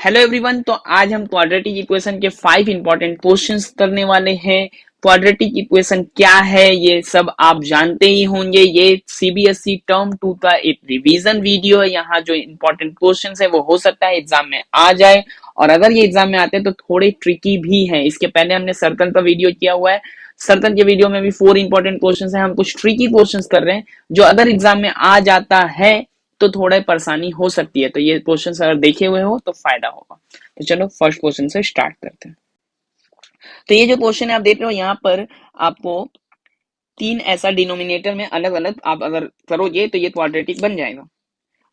Hello everyone. तो आज हम क्वाड्रेटिक इक्वेशन के 5 इंपॉर्टेंट क्वेश्चंस करने वाले हैं। क्वाड्रेटिक इक्वेशन क्या है ये सब आप जानते ही होंगे। ये सीबीएसई टर्म 2 का एक रिवीजन वीडियो है। यहाँ जो इंपॉर्टेंट क्वेश्चंस है वो हो सकता है एग्जाम में आ जाए, और अगर ये एग्जाम में आते हैं तो थोड़े ट्रिकी भी हैं। इसके पहले हमने सर्कल का वीडियो किया हुआ है। सर्कल के वीडियो में भी 4 इंपॉर्टेंट क्वेश्चंस हैं। हम कुछ ट्रिकी क्वेश्चंस कर रहे हैं जो अगर एग्जाम में आ जाता है तो थोड़ा परेशानी हो सकती है। तो ये क्वेश्चन अगर देखे हुए हो तो फायदा होगा। तो चलो फर्स्ट क्वेश्चन से स्टार्ट करते हैं। तो ये जो क्वेश्चन है आप देख रहे हो यहाँ पर आपको तीन ऐसा डिनोमिनेटर में अलग अलग आप अगर करोगे तो ये क्वाड्रेटिक बन जाएगा।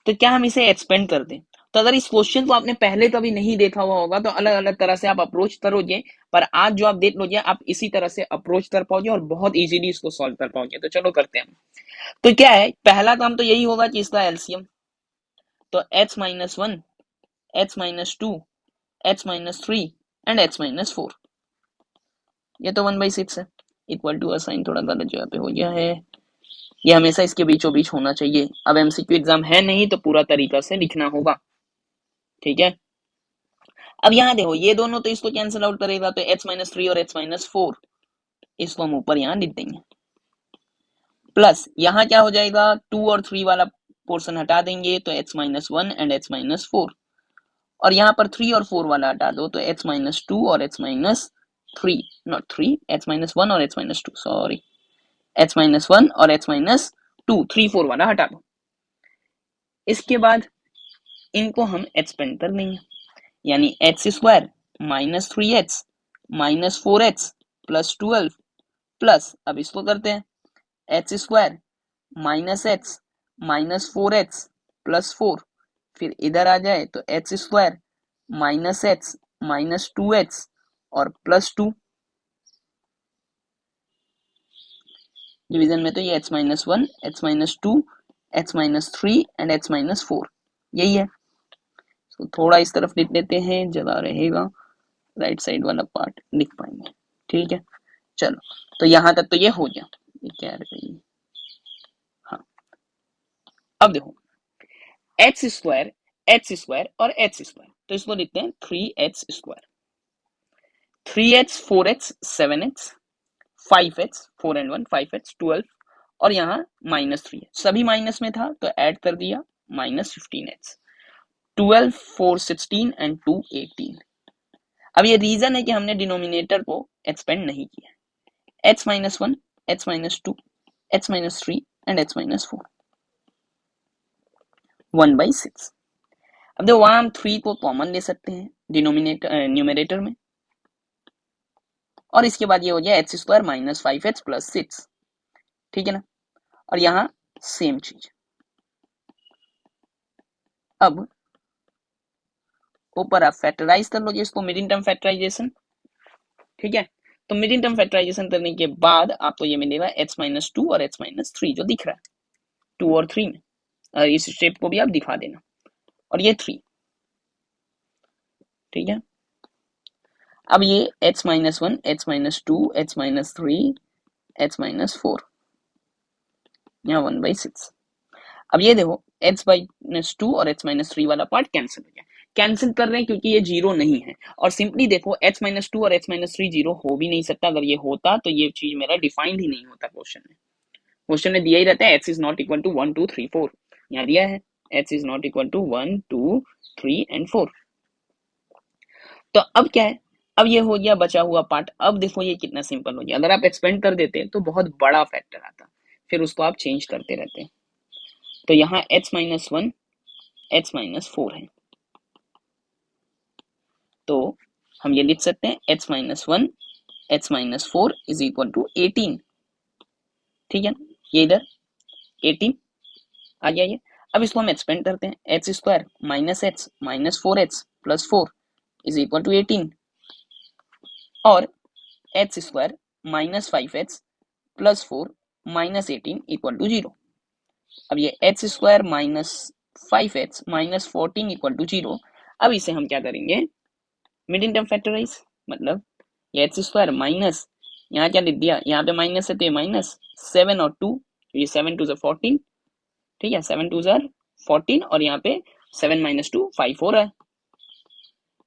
तो क्या हम इसे एक्सपेंड कर दें? तो अगर इस क्वेश्चन को आपने पहले कभी नहीं देखा हुआ होगा तो अलग अलग तरह से आप अप्रोच करोगे, पर आज जो आप देख लोगे आप इसी तरह से अप्रोच कर पाओगे और बहुत इजीली इसको सॉल्व कर पाओगे। तो चलो करते हैं। तो क्या है, पहला काम तो यही होगा कि इसका एलसीएम। तो h minus one, h minus two, h minus three and h minus four. ये तो 1/6 है। इक्वल टू साइन थोड़ा गलत जगह पे हो गया है। ये हमेशा इसके बीचों बीच होना चाहिए। अब एमसीक्यू एग्जाम है नहीं तो पूरा तरीका से लिखना होगा, ठीक है। अब यहाँ देखो ये दोनों तो इसको कैंसिल आउट करेगा, तो h माइनस थ्री और h माइनस फोर इसको हम ऊपर यहाँ लिख देंगे। प्लस यहाँ क्या हो जाएगा, 2 और 3 वाला पोर्शन हटा देंगे तो h minus one and h minus four, और यहाँ पर 3 और 4 वाला हटा दो तो h माइनस टू और h minus three, not three, h minus one और h minus two, sorry, h minus one और h माइनस टू, 3 4 वाला हटा दो। इसके बाद इनको हम एक्सपेंड कर देंगे, यानी H square minus three H minus four H plus 12 plus, अब इसको करते हैं, H square minus H minus four H plus four, फिर इधर आ जाए तो H square minus H minus two H और प्लस टू। डिवीजन में तो ये h minus one, h minus two, h minus three and h minus four यही है। तो थोड़ा इस तरफ लिख लेते हैं, जगह रहेगा, राइट साइड वाला पार्ट लिख पाएंगे, ठीक है। चलो तो यहाँ तक तो ये हो गया। ये क्या है, हाँ। अब देखो एच स्क्वायर, एच स्क्वायर और एच स्क्वायर, तो इसको लिखते हैं 3h square. 3h 4h 7h 5h 4 and 1 5h 12, और यहाँ माइनस थ्री है, सभी माइनस में था तो ऐड कर दिया माइनस 15h, 12 4 16 एंड 2 18। अब ये रीजन है कि हमने डिनोमिनेटर को एक्सपेंड नहीं किया। h minus one, h minus two, h minus three and h minus four, 1/6। अब देखो वहां हम 3 को कॉमन ले सकते हैं डिनोमिनेटर न्यूमरेटर में, और इसके बाद ये हो गया H square minus 5h plus 6, ठीक है ना। और यहाँ सेम चीज। अब ऊपर आप फैक्टराइज कर लोगे इसको, मिडिल टर्म फैक्टराइजेशन, ठीक है। तो मिडिल टर्म फैक्टराइजेशन करने के बाद आपको ये मिलेगा h माइनस टू और h माइनस थ्री जो दिख रहा है 2 और 3 में, इस स्टेप को भी आप दिखा देना, और ये 3, ठीक है। अब ये h minus one, h minus two, h minus three, h minus four, यहाँ 1/6। अब ये देखो h माइनस टू और h माइनस थ्री वाला पार्ट कैंसिल हो गया। कैंसिल कर रहे हैं क्योंकि ये जीरो नहीं है, और सिंपली देखो h माइनस टू और h माइनस थ्री जीरो हो भी नहीं सकता। अगर ये होता तो ये चीज मेरा डिफाइंड ही नहीं होता। क्वेश्चन में दिया ही रहता है h is not equal to 1 2 3 4, यहाँ दिया है h is not equal to 1 2 3 and 4। तो अब क्या है, अब ये हो गया बचा हुआ पार्ट। अब देखो ये कितना सिंपल हो गया। अगर आप एक्सपेंड कर देते तो बहुत बड़ा फैक्टर आता, फिर उसको आप चेंज करते रहते। तो यहाँ h minus one, h minus four है, तो हम ये लिख सकते हैं h minus one, h minus four is equal to 18, ठीक है। ये इधर 18 आ गया ये। अब इसको हम एक्सपेंड करते हैं, H square minus H minus four H plus four is equal to 18, और H square minus five H plus four minus 18 equal to zero. अब ये H square minus five H minus 14 equal to zero. अब इसे हम क्या करेंगे, middle term factorise, मतलब ये एच स्क्वायर माइनस, यहाँ क्या लिख दिया, यहाँ पे माइनस है तो ये माइनस 7 और 2, ये 7 2 14, ठीक है, 7 2 14, और यहाँ पे 7 माइनस टू 5 हो रहा है।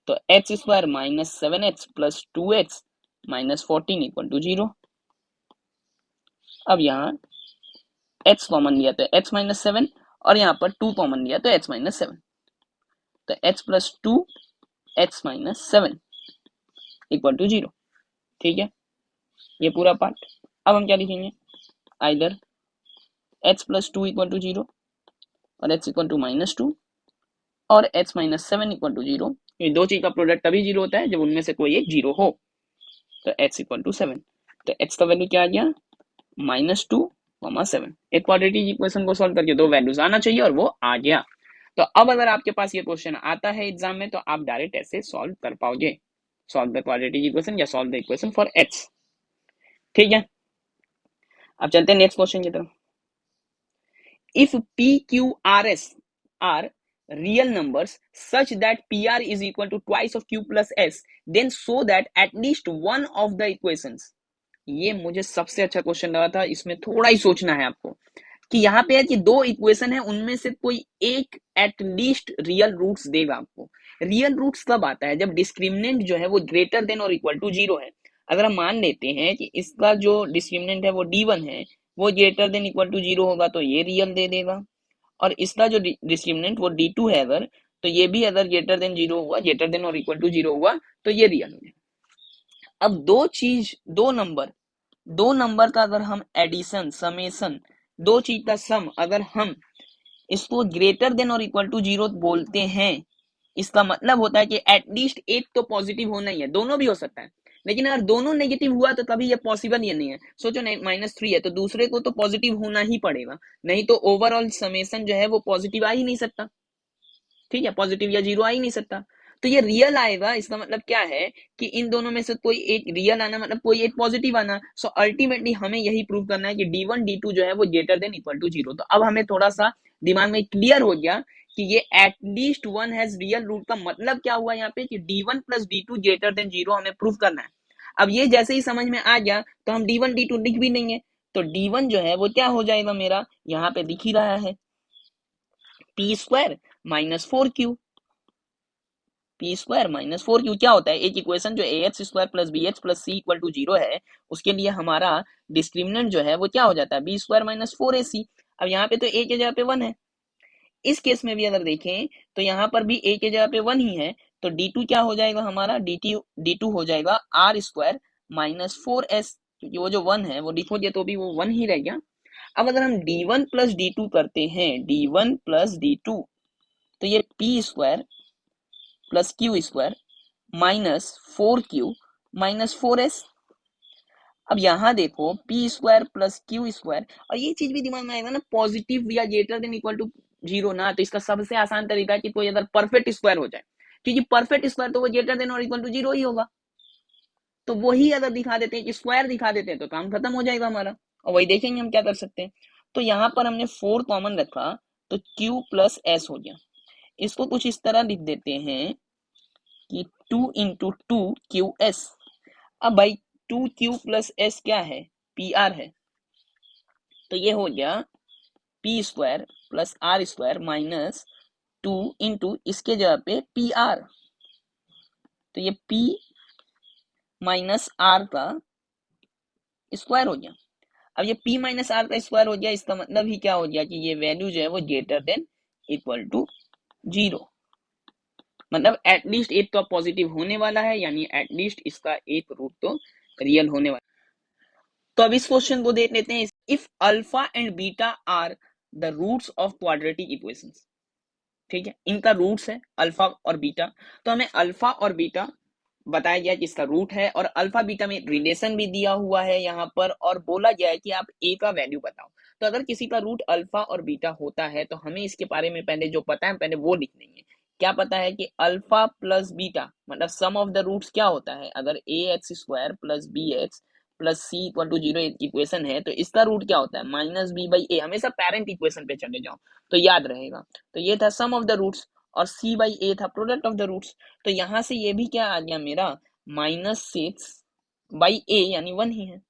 तो X square minus 7x plus 2x minus 14 equal to 0। अब यहाँ x कॉमन लिया तो x माइनस 7 और यहाँ पर 2 कॉमन लिया तो x माइनस 7, तो x plus 2 x minus 7 equal to 0। ठीक है, ये पूरा पार्ट। अब हम क्या लिखेंगे, either x plus 2 equal to 0 और x इक्वल टू माइनस 2 और x माइनस 7 इक्वल टू 0। ये दो चीज का प्रोडक्ट तभी 0 होता है जब उनमें से कोई एक 0 हो। तो x इक्वल टू 7, तो x का वैल्यू क्या आ गया, -2, 7। एक क्वाड्रेटिक इक्वेशन को सॉल्व करके दो वैल्यूज आना चाहिए और वो आ गया। तो अब अगर आपके पास ये क्वेश्चन आता है एग्जाम में तो आप डायरेक्ट ऐसे सॉल्व कर पाओगे, सॉल्व द क्वाड्रेटिक इक्वेशन या solve the equation for x। ठीक है, अब चलते हैं नेक्स्ट क्वेश्चन की तरफ। If p q r s are real numbers such that pr is equal to twice of q plus s, then show that at least one of the equations। ये मुझे सबसे अच्छा क्वेश्चन लगा था, इसमें थोड़ा ही सोचना है आपको कि यहाँ पे है कि दो इक्वेशन है, उनमें से कोई एक एटलीस्ट रियल रूट्स देगा आपको। रियल रूट्स तब आता है जब डिस्क्रिमिनेंट जो है वो ग्रेटर देन और इक्वल टू 0 है। अगर हम मान लेते हैं कि इसका जो डिस्क्रिमिनेंट है वो d1 है, वो ग्रेटर देन इक्वल टू 0 होगा तो ये रियल दे देगा, और इसका जो डिस्क्रिमिनेंट वो d2 है अगर, तो ये भी अगर ग्रेटर देन 0 हुआ, ग्रेटर देन और इक्वल टू 0 हुआ तो ये रियल हो जाएगा। अब दो नंबर का अगर हम एडिशन, समेशन, दो चीज का सम अगर हम इसको ग्रेटर देन और इक्वल टू 0 बोलते हैं, इसका मतलब होता है कि एटलीस्ट एक तो पॉजिटिव होना ही है, दोनों भी हो सकता है, लेकिन अगर दोनों नेगेटिव हुआ तो तभी ये पॉसिबल ये नहीं है। सोचो -3 है तो दूसरे को तो पॉजिटिव होना ही पड़ेगा, नहीं तो ओवरऑल समेशन जो है वो पॉजिटिव आ ही नहीं सकता। ठीक है, पॉजिटिव या 0 आ ही नहीं सकता, तो ये रियल आएगा। इसका मतलब क्या है कि इन दोनों में से कोई एक रियल आना मतलब कोई एक पॉजिटिव आना। सो अल्टीमेटली हमें यही प्रूव करना है कि d1 d2 जो है वो ग्रेटर देन इक्वल टू 0। तो अब हमें थोड़ा सा दिमाग में क्लियर हो गया कि ये at least one has real root का मतलब क्या हुआ यहाँ पे कि d1 plus d2 greater than 0 हमें प्रूव करना है। अब ये जैसे ही समझ में आ गया तो हम d1 d2 लिख भी देंगे, तो d1 जो है वो क्या हो जाएगा मेरा, यहाँ पे दिख ही रहा है p square minus 4q। P square minus 4q क्या होता है, एक इक्वेशन जो a x square plus b x plus c equal to 0 है, उसके लिए हमारा डिस्क्रिमिनेंट जो है वो क्या हो जाता है, बी स्क्वायर माइनस 4ac। अब यहाँ पे तो ए के जगह पे 1 है, इस केस में भी अगर देखें तो यहाँ पर भी ए के जगह पे 1 ही है, तो d2 क्या हो जाएगा हमारा, d2 हो जाएगा आर स्क्वायर माइनस 4s, क्योंकि वो जो 1 है वो लिखोगे तो भी वो 1 ही रह गया। अब अगर हम d1 प्लस d2 करते हैं, d1 प्लस d2, तो ये P square plus Q square minus 4q minus 4s। अब यहाँ देखो P square plus Q square, और ये चीज भी दिमाग में आएगा ना, पॉजिटिव या ग्रेटर देन इक्वल टू 0 ना, तो इसका सबसे आसान तरीका है कि कोई अगर परफेक्ट स्क्वायर हो जाए, क्योंकि परफेक्ट स्क्वायर तो वो ग्रेटर देन और इक्वल टू 0 ही होगा, तो वही अगर दिखा देते हैं कि स्क्वायर दिखा देते हैं तो काम खत्म हो जाएगा हमारा, और वही देखेंगे हम क्या कर सकते हैं। तो यहाँ पर हमने 4 कॉमन रखा तो q प्लस एस हो गया। इसको कुछ इस तरह लिख देते हैं कि 2 इंटू 2qs। अब भाई 2q प्लस एस क्या है, पी आर है, तो ये हो गया P square plus R square minus 2 into इसके जगह पे पी आर, तो ये p माइनस आर का स्क्वायर हो गया। अब ये p माइनस आर का स्क्वायर हो गया, इसका मतलब ही क्या हो गया कि ये वैल्यू जो है वो ग्रेटर देन इक्वल टू 0, मतलब एटलीस्ट एक तो पॉजिटिव होने वाला है, यानी एटलीस्ट इसका एक रूट तो रियल होने वाला। तो अब इस क्वेश्चन को देख लेते हैं, if alpha and beta are the roots of quadratic equations. ठीक है, इनका रूट्स है अल्फा और बीटा, तो हमें अल्फा और बीटा बताया गया कि इसका रूट है, और अल्फा बीटा में रिलेशन भी दिया हुआ है यहाँ पर, और बोला गया है कि आप ए का वैल्यू बताओ। तो अगर किसी का रूट अल्फा और बीटा होता है तो हमें इसके बारे में पहले जो पता है पहले वो लिख लेंगे। क्या पता है कि अल्फा प्लस बीटा मतलब सम ऑफ द रूट्स क्या होता है, अगर a x square plus b x plus c equal to 0 equation है तो इसका रूट क्या होता है, माइनस बी बाई ए। हमेशा पेरेंट इक्वेशन पे चले जाओ तो याद रहेगा। तो ये था सम ऑफ द रूट्स, और c बाई ए था प्रोडक्ट ऑफ द रूट्स। तो यहां से ये भी क्या आ गया मेरा, -6 बाई ए यानी 1 ही है,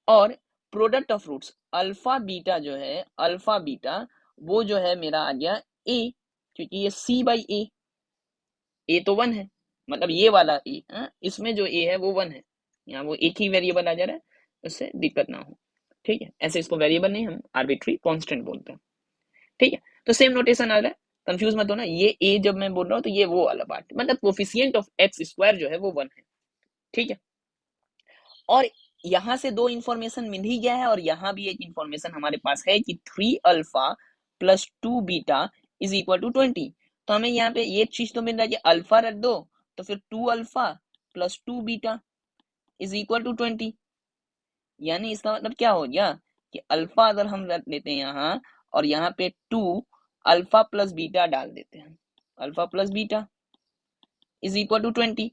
और product of roots alpha beta जो है, अल्फा बीटा वो जो है मेरा आ गया a, क्योंकि ये c बाई ए तो 1 है, मतलब ये वाला ए, इसमें जो ए है वो 1 है, यहाँ वो एक ही वेरिएबल आ जा रहा है, उससे दिक्कत ना हो। ठीक है, ऐसे इसको वेरिएबल नहीं, हम आर्बिट्री कांस्टेंट बोलते हैं। ठीक है, तो सेम नोटेशन आ रहा है, कंफ्यूज मत होना। ये ए जब मैं बोल रहा हूँ तो ये वो वाला पार्ट, मतलब कोफिशिएंट ऑफ एक्स स्क्वायर जो है वो 1 है। ठीक है, और यहां से दो इंफॉर्मेशन मिल ही गया है, और यहां भी एक इंफॉर्मेशन हमारे पास है कि 3 alpha plus 2 beta is equal to 20। तो हमें यहाँ पे ये चीज तो मिल रहा है कि अल्फा रख दो, तो फिर 2 alpha plus 2 beta is equal to 20। यानी इसका मतलब क्या हो गया कि अल्फा अगर हम रख लेते हैं यहाँ, और यहाँ पे 2 अल्फा प्लस बीटा डाल देते हैं, alpha plus beta is equal to 20।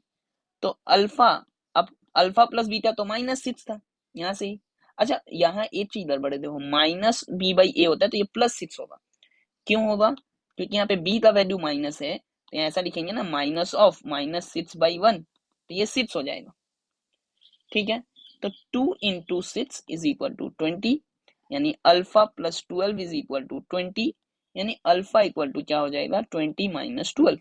तो अल्फा, अब अल्फा प्लस बीटा तो -6 था यहाँ से ही। अच्छा, यहाँ एक चीज गड़बड़ है, देखो माइनस बी बाई ए होता है तो ये +6 होगा। क्यों होगा? क्योंकि यहाँ पे बी का वैल्यू माइनस है, तो यहाँ ऐसा लिखेंगे ना, -6/1, तो ये 6 हो जाएगा। ठीक है, तो 2 इंटू 6 इज इक्वल टू 20, यानी alpha plus 12 is equal to 20, यानी अल्फा इक्वल टू क्या हो जाएगा, 20 माइनस 12,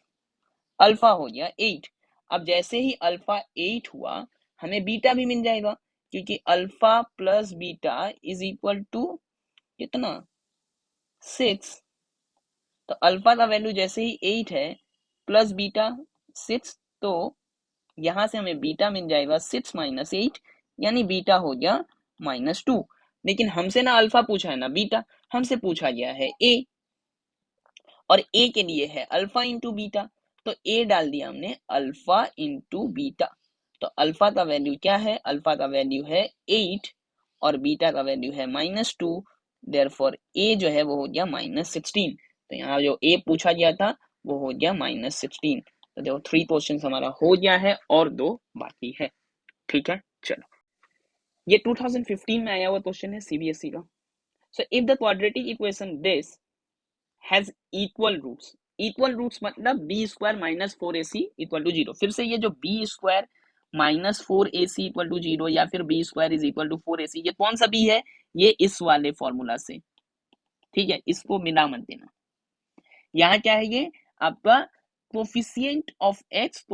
अल्फा हो गया 8। अब जैसे ही अल्फा 8 हुआ, हमें बीटा भी मिल जाएगा, क्योंकि alpha plus beta is equal to कितना, 6। तो अल्फा का वैल्यू जैसे ही 8 है प्लस बीटा 6, तो यहां से हमें बीटा मिल जाएगा 6 माइनस 8, यानी बीटा हो गया -2। लेकिन हमसे ना अल्फा पूछा है ना बीटा, हमसे पूछा गया है ए, और ए के लिए है अल्फा इंटू बीटा, तो ए डाल दिया हमने अल्फा इंटू बीटा। तो अल्फा का वैल्यू क्या है, अल्फा का वैल्यू है 8 और बीटा का वैल्यू है -2, देयरफॉर ए जो है वो हो गया -16। तो यहाँ जो ए पूछा गया था वो हो गया -16। तो देखो 3 क्वेश्चन हमारा हो गया है और 2 बाकी है। ठीक है, चलो, ये 2015 में आया हुआ क्वेश्चन है सीबीएसई का। So if the quadratic equation this has equal roots, equal roots मतलब b square minus 4ac equal to 0। फिर से ये जो b square minus 4ac equal to 0 या फिर b square is equal to 4ac, ये कौन सा बी है, ये इस वाले फॉर्मूला से। ठीक है, इसको मिला मत देना। यहाँ क्या है, ये आपका कोफिशिएंट ऑफ एक्स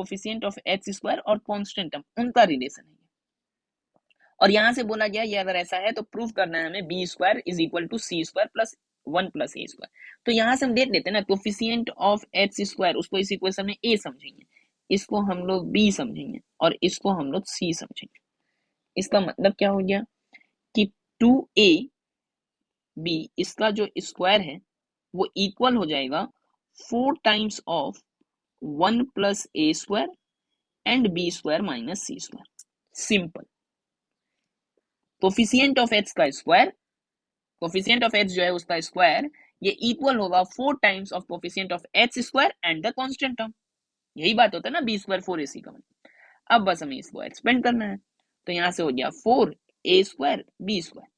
स्क्वायर और कांस्टेंट टर्म, उनका रिलेशन है। और यहां से बोला गया ये अगर ऐसा है तो प्रूव करना है हमें B square is equal to C square plus 1 plus A square. तो यहां से हम देख लेते हैं ना, कोफिशिएंट ऑफ एक्स स्क्वायर, उसको इस इक्वेशन में ए समझेंगे, इसको हम लोग बी समझेंगे, और इसको हम लोग सी समझेंगे। इसका मतलब क्या हो गया कि 2a बी इसका जो स्क्वायर है वो इक्वल हो जाएगा 4 times of 1 plus A square and B square minus C square. Simple, coefficient of X का स्क्वायर, कोफिशिएंट ऑफ एक्स जो है उसका स्क्वायर, ये इक्वल होगा 4 times of coefficient of X square and the constant term. यही बात होता है ना बी स्क्वायर 4ac का मतलब। अब बस हमें इसको एक्सपेंड करना है, तो यहाँ से हो गया 4a स्क्वायर बी स्क्वायर।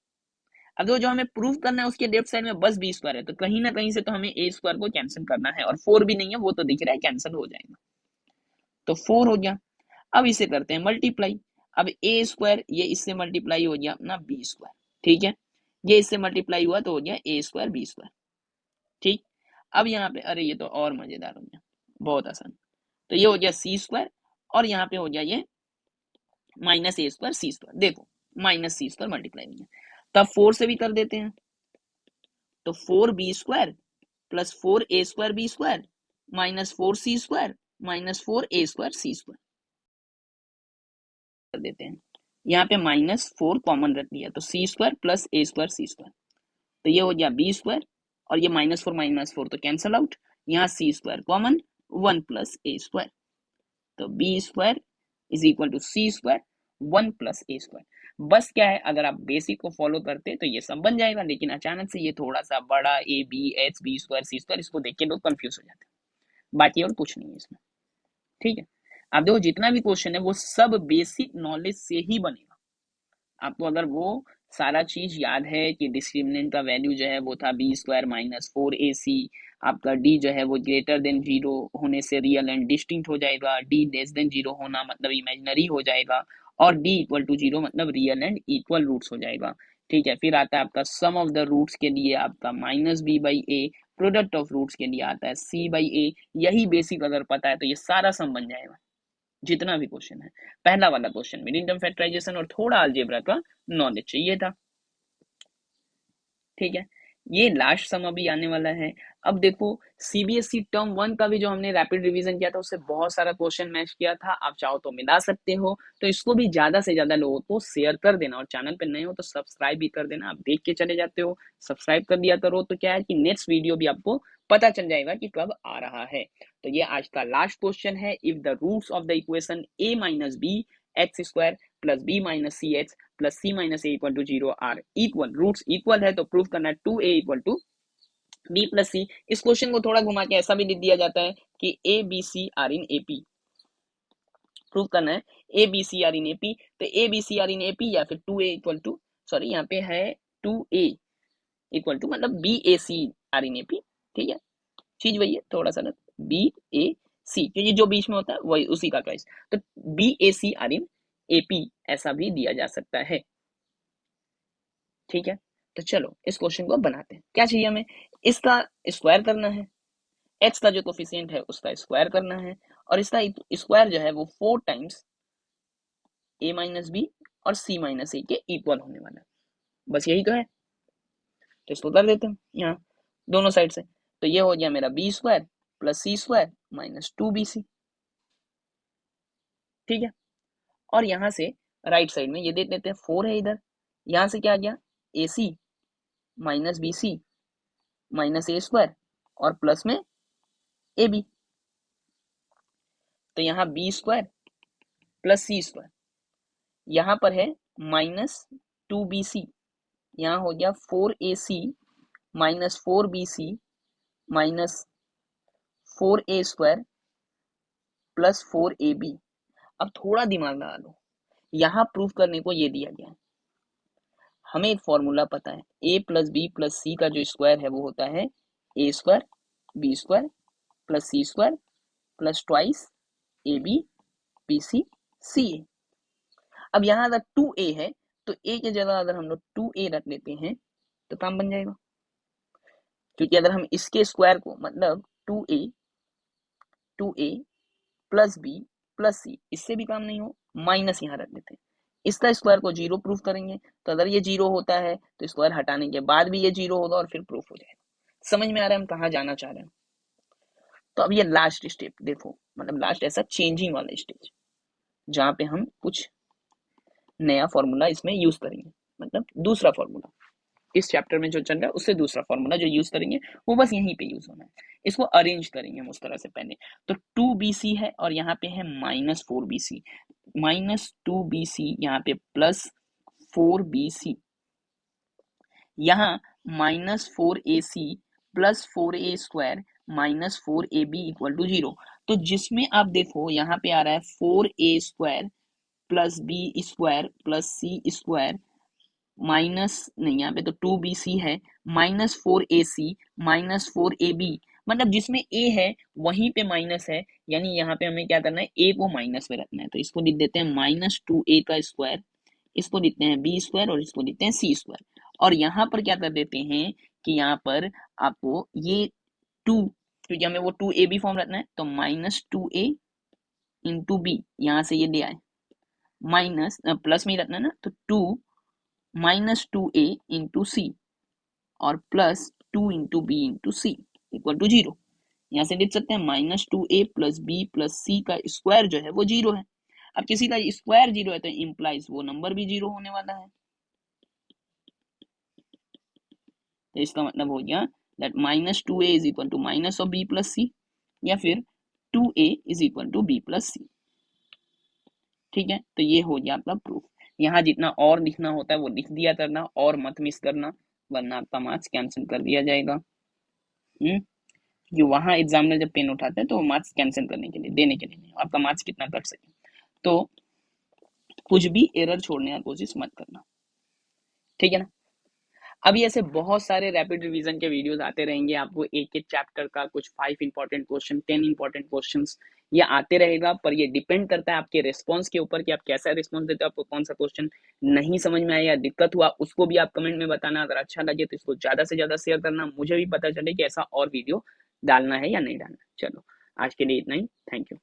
अब जो हमें प्रूव करना है उसके लेफ्ट साइड में बस बी स्क्वायर है, तो कहीं ना कहीं से तो हमें ए स्क्वायर को कैंसिल करना है, और 4 भी नहीं है वो तो दिख रहा है, कैंसिल हो जाएगा, तो 4 हो गया। अब इसे करते हैं मल्टीप्लाई, अब ए स्क्वायर ये इससे मल्टीप्लाई हो गया अपना बी स्क्वायर। ठीक है, ये इससे मल्टीप्लाई हुआ तो हो गया ए स्क्वायर बी स्क्वायर। ठीक, अब यहाँ पे अरे ये तो और मजेदार हो गया, बहुत आसान। तो ये हो गया सी स्क्वायर, और यहाँ पे हो गया ये माइनस ए स्क्वायर सी स्क्वायर। देखो माइनस सी स्क्वायर मल्टीप्लाई नहीं है, तब 4 से भी कर देते हैं, तो 4b square plus 4a square b square minus 4c square minus 4a square सी स्क्वायर कर देते हैं। यहाँ पे -4 कॉमन रख दिया, तो सी square plus A square C square, तो ये हो गया बी स्क्वायर, और ये -4 तो कैंसल आउट, यहाँ C square common 1 plus A square, तो B square is equal to C square 1 plus A square. बस क्या है, अगर आप बेसिक को फॉलो करते तो ये सब बन जाएगा, लेकिन अचानक से ये थोड़ा सा बड़ा A B H B square C square, इसको देख के लोग कंफ्यूज हो जाते हैं, बाकी और कुछ नहीं है इसमें। ठीक है, आप देखो जितना भी क्वेश्चन है वो सब बेसिक नॉलेज से ही बनेगा। आपको अगर वो सारा चीज याद है कि डिस्क्रिमिनेंट का वैल्यू जो है वो था बी स्क्वायर माइनस 4ac, आपका डी जो है वो ग्रेटर देन 0 होने से रियल एंड डिस्टिंक्ट हो जाएगा, डी लेस देन 0 होना मतलब इमेजिनरी हो जाएगा, और डी इक्वल टू 0 मतलब रियल एंड इक्वल रूट्स हो जाएगा। ठीक है, फिर आता है आपका सम ऑफ द रूट्स के लिए आपका -b/a, प्रोडक्ट ऑफ रूट्स के लिए आता है c/a। यही बेसिक अगर पता है तो ये सारा सम बन जाएगा। जितना भी क्वेश्चन है। पहला वाला क्वेश्चन मिडिल टर्म फैक्टराइजेशन और थोड़ा अलजेब्रा का नॉलेज चाहिए था, ठीक है। ये लास्ट सम अभी आने वाला है। अब देखो सीबीएसई टर्म 1 का भी जो हमने रैपिड रिवीजन किया था उससे बहुत सारा क्वेश्चन मैच किया था, आप चाहो तो मिला सकते हो। तो इसको भी ज्यादा से ज्यादा लोगों को शेयर कर देना, और चैनल पे नए हो तो सब्सक्राइब भी कर देना। आप देख के चले जाते हो, सब्सक्राइब कर दिया करो, तो क्या है कि नेक्स्ट वीडियो भी आपको पता चल जाएगा कि कब आ रहा है। तो ये आज का लास्ट क्वेश्चन है। If the roots of the equation a minus b x square plus b minus c x plus c minus a equal to 0 are equal, roots equal है तो प्रूव करना है 2a equal to b plus c. इस question को थोड़ा घुमा के ऐसा भी लिख दिया जाता है कि a b c are in AP, prove करना है a b c are in AP. तो a b c are in AP या फिर 2a इक्वल टू, सॉरी यहाँ पे है 2a इक्वल टू मतलब B A C are in AP, ठीक है। चीज वही है, थोड़ा सा ना, बी ए सी क्योंकि जो बीच में होता है वही उसी का चॉइस। तो B A C are in AP ऐसा भी दिया जा सकता है, ठीक है। तो चलो इस क्वेश्चन को बनाते हैं। क्या चाहिए हमें, इसका स्क्वायर करना है, एक्स का जो कोफिशिएंट है उसका स्क्वायर करना है, और इसका स्क्वायर जो है वो 4 टाइम्स ए माइनस बी और सी माइनस ए के इक्वल होने वाला है। बस यही तो है। तो इसको कर देते हैं यहाँ दोनों साइड से। तो ये हो गया मेरा B square plus c square minus 2bc, ठीक है। और यहाँ से राइट साइड में ये देख लेते हैं 4 है इधर, यहाँ से क्या आ गया ए सी माइनस बी सी माइनस ए स्क्वायर और प्लस में ए बी। तो यहाँ B square plus c square, यहाँ पर है माइनस 2bc, यहाँ हो गया 4ac minus 4bc minus 4a square plus 4ab। अब थोड़ा दिमाग लगा लो, यहाँ प्रूफ करने को ये दिया गया है, हमें एक फॉर्मूला पता है a plus b plus c का जो स्क्वायर है वो होता है a square b square plus c square plus twice a b b c c a. अब यहाँ अगर 2a है तो a की जगह अगर हम लोग 2a रख लेते हैं तो काम बन जाएगा, क्योंकि अगर हम इसके स्क्वायर को मतलब 2a प्लस बी प्लस सी, इससे भी काम नहीं हो माइनस यहाँ रख देते हैं, इसका स्क्वायर को जीरो प्रूफ करेंगे। तो अगर ये जीरो होता है तो स्क्वायर हटाने के बाद भी ये जीरो होगा और फिर प्रूफ हो जाएगा। समझ में आ रहा है हम कहाँ जाना चाह रहे हैं। तो अब ये लास्ट स्टेप देखो, मतलब लास्ट ऐसा चेंजिंग वाला स्टेज जहाँ पे हम कुछ नया फॉर्मूला इसमें यूज करेंगे, मतलब दूसरा फॉर्मूला इस चैप्टर में जो चल रहा है उससे दूसरा फॉर्मूला जो यूज करेंगे वो बस यहीं पे यूज होना है। इसको अरेंज करेंगे हम उस तरह से पहले। तो 2bc है और यहाँ पे है माइनस 4bc, माइनस 2bc यहाँ पे प्लस 4bc, यहाँ minus 4ac plus 4a square minus 4ab equal to 0। तो जिसमें आप देखो यहाँ पे आ रहा है 4a square plus b square plus c square minus नहीं, यहाँ पे तो 2bc है माइनस 4ac माइनस 4ab, मतलब जिसमें a है वहीं पे माइनस है, यानी यहाँ पे हमें क्या करना है a को माइनस में रखना है। तो इसको लिख देते हैं माइनस 2a का स्क्वायर, इसको लिखते हैं b स्क्वायर और इसको लिखते हैं c स्क्वायर। और यहाँ पर क्या कर देते हैं कि यहाँ पर आपको ये 2, क्योंकि हमें वो 2ab फॉर्म रखना है, तो माइनस 2a इंटू बी, यहाँ से ये ले आए माइनस प्लस में ही रखना है ना, तो 2 माइनस 2a इंटू सी और plus 2 into b into c equal to 0। यहाँ से लिख सकते हैं minus 2a plus b plus c का स्क्वायर जो है वो 0 है। अब किसी का स्क्वायर 0 है तो इम्प्लाइज वो नंबर भी 0 होने वाला है। तो इसका मतलब हो गया that minus 2a is equal to minus of b plus c, या फिर 2a is equal to b plus c, ठीक है। तो ये हो गया आपका प्रूफ। यहाँ जितना और लिखना होता है वो लिख दिया करना और मत मिस करना, वरना आपका मार्क्स कैंसिल कर दिया जाएगा। कि वहां एग्जामिनर जब पेन उठाते हैं तो मार्क्स कैंसिल करने के लिए, देने के लिए नहीं, आपका मार्क्स कितना कट सके। तो कुछ भी एरर छोड़ने की कोशिश मत करना, ठीक है ना। अभी ऐसे बहुत सारे रैपिड रिवीजन के वीडियोस आते रहेंगे, आपको एक एक चैप्टर का कुछ 5 इंपॉर्टेंट क्वेश्चन 10 इंपॉर्टेंट क्वेश्चंस ये आते रहेगा, पर ये डिपेंड करता है आपके रिस्पॉन्स के ऊपर कि आप कैसा रिस्पॉन्स देते हो। आपको कौन सा क्वेश्चन नहीं समझ में आया या दिक्कत हुआ उसको भी आप कमेंट में बताना। अगर अच्छा लगे तो इसको ज्यादा से ज्यादा शेयर करना, मुझे भी पता चले कि ऐसा और वीडियो डालना है या नहीं डालना। चलो आज के लिए इतना ही, थैंक यू।